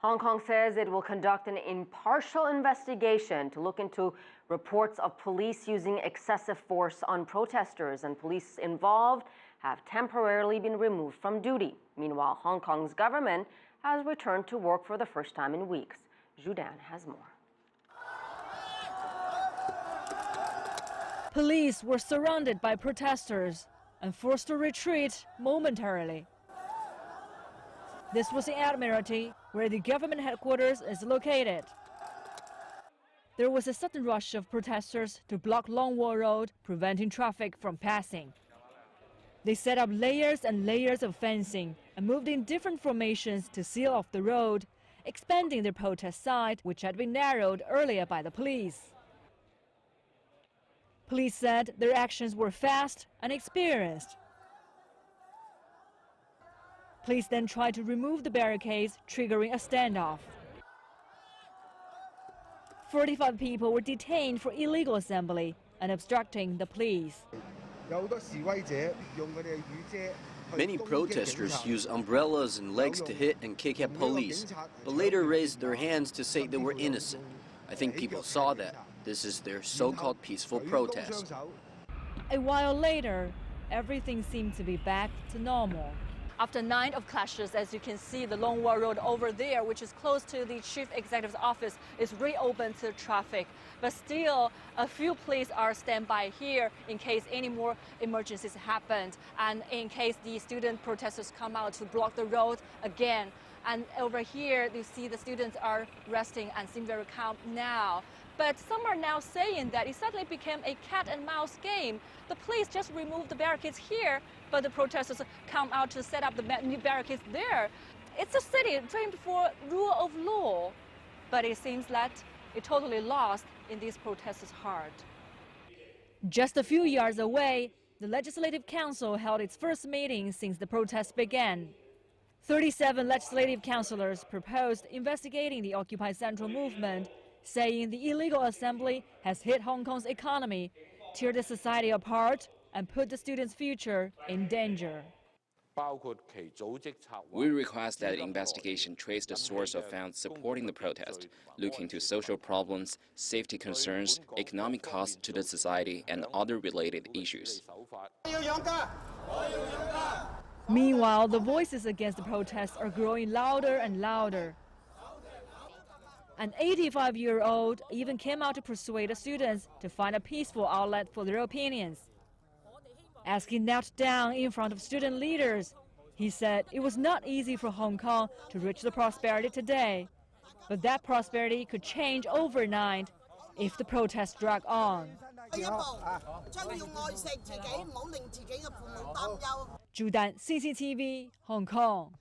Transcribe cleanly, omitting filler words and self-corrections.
Hong Kong says it will conduct an impartial investigation to look into reports of police using excessive force on protesters, and police involved have temporarily been removed from duty. Meanwhile, Hong Kong's government has returned to work for the first time in weeks. Judan has more. Police were surrounded by protesters and forced to retreat momentarily. This was the Admiralty, where the government headquarters is located. There was a sudden rush of protesters to block Long Wall Road, preventing traffic from passing. They set up layers and layers of fencing and moved in different formations to seal off the road, expanding their protest site, which had been narrowed earlier by the police. Police said their actions were fast and experienced. Police then tried to remove the barricades, triggering a standoff. 45 people were detained for illegal assembly and obstructing the police. Many protesters use umbrellas and legs to hit and kick at police, but later raised their hands to say they were innocent. I think people saw that. This is their so-called peaceful protest. A while later, everything seemed to be back to normal. After 9 of clashes, as you can see, the Long Wall Road over there, which is close to the chief executive's office, is reopened to traffic. But still, a few police are standby here in case any more emergencies happen, and in case the student protesters come out to block the road again. And over here, you see the students are resting and seem very calm now. But some are now saying that it suddenly became a cat and mouse game. The police just removed the barricades here, but the protesters come out to set up the new barricades there. It's a city famed for rule of law, but it seems that it totally lost in these protesters' heart. Just a few yards away, the Legislative Council held its first meeting since the protests began. 37 legislative councillors proposed investigating the Occupy Central movement, saying the illegal assembly has hit Hong Kong's economy, teared the society apart, and put the students' future in danger. We request that investigation trace the source of funds supporting the protest, look into social problems, safety concerns, economic costs to the society, and other related issues. Meanwhile, the voices against the protests are growing louder and louder. An 85-year-old even came out to persuade the students to find a peaceful outlet for their opinions. As he knelt down in front of student leaders, he said it was not easy for Hong Kong to reach the prosperity today, but that prosperity could change overnight if the protests drag on. Judan, CCTV, Hong Kong.